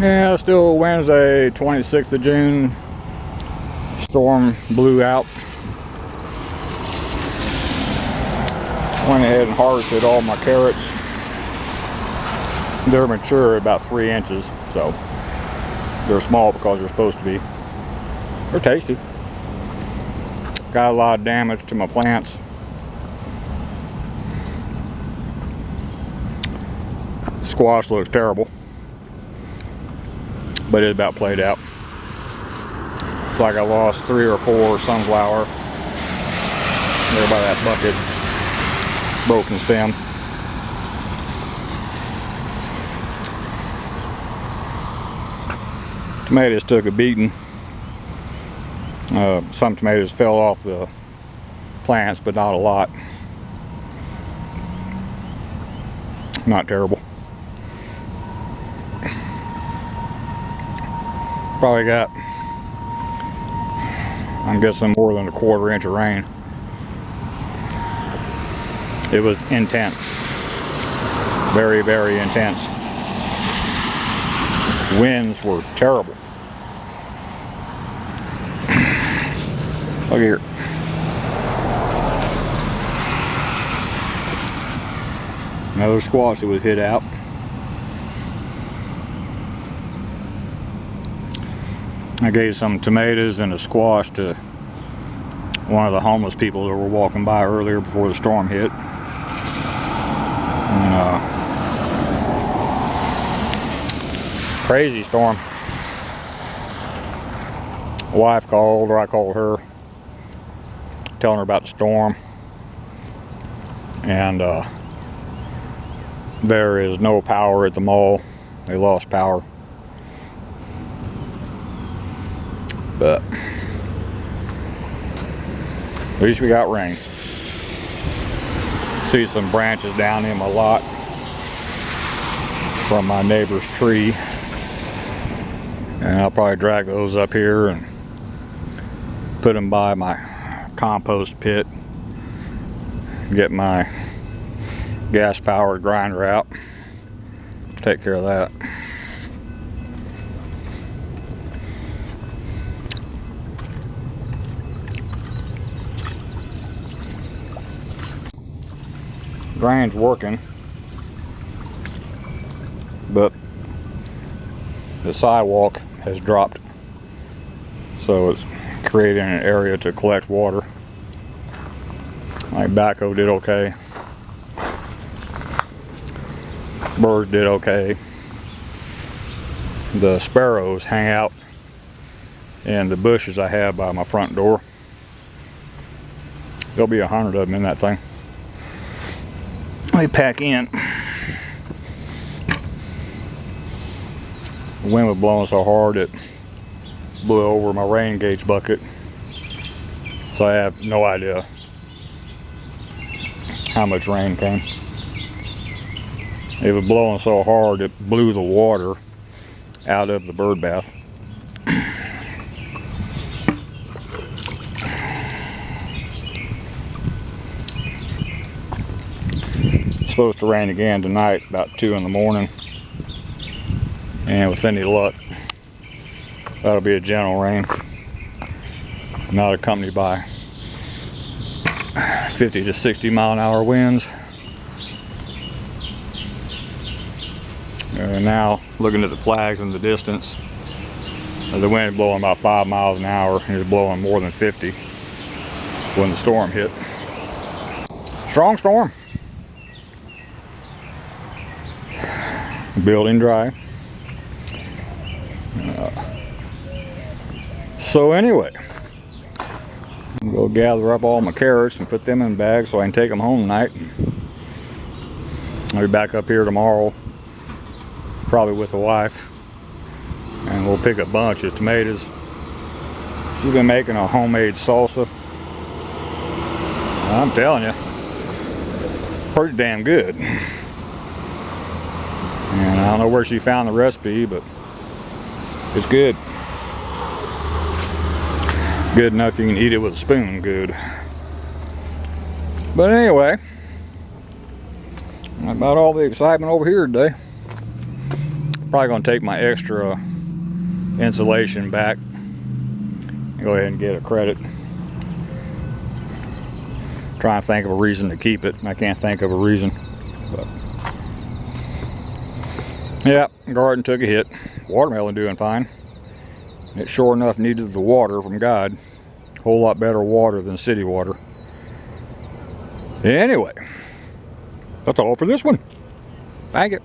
Yeah, still Wednesday, 26th of June. Storm blew out. Went ahead and harvested all my carrots. They're mature at about 3 inches, so they're small because they're supposed to be. They're tasty. Got a lot of damage to my plants. Squash looks terrible, but it's about played out. It's like I lost 3 or 4 sunflower there by that bucket. Broken stem. Tomatoes took a beating. Some tomatoes fell off the plants, but not a lot. Not terrible. Probably got, I'm guessing, more than a 1/4 inch of rain. It was intense. Very, very intense. Winds were terrible. Look here. Another squash that was hit out. I gave some tomatoes and a squash to one of the homeless people that were walking by earlier before the storm hit. And, crazy storm. My wife called, or I called her, telling her about the storm. And there is no power at the mall. They lost power. But at least we got rain. See some branches down in my lot from my neighbor's tree. And I'll probably drag those up here and put them by my compost pit. Get my gas powered grinder out. Take care of that. Drain's working, but the sidewalk has dropped, so it's creating an area to collect water. My backhoe did okay. Birds did okay. The sparrows hang out in the bushes I have by my front door. There'll be 100 of them in that thing. Let me pack in. The wind was blowing so hard it blew over my rain gauge bucket, so I have no idea how much rain came. It was blowing so hard it blew the water out of the bird bath. It's supposed to rain again tonight about 2 in the morning, and with any luck that'll be a gentle rain, not accompanied by 50 to 60 mile an hour winds. And now looking at the flags in the distance, the wind blowing about 5 miles an hour. It was blowing more than 50 when the storm hit. Strong storm. Building dry. So anyway, I'm gonna go gather up all my carrots and put them in bags so I can take them home tonight. I'll be back up here tomorrow, probably with the wife, and we'll pick a bunch of tomatoes. She's been making a homemade salsa. I'm telling you, pretty damn good. And I don't know where she found the recipe, but it's good. Good enough you can eat it with a spoon good. But anyway, about all the excitement over here today. Probably gonna take my extra insulation back and go ahead and get a credit. Try and think of a reason to keep it. I can't think of a reason. But yeah, garden took a hit. Watermelon doing fine. It sure enough needed the water from God. A whole lot better water than city water. Anyway, that's all for this one. Thank you.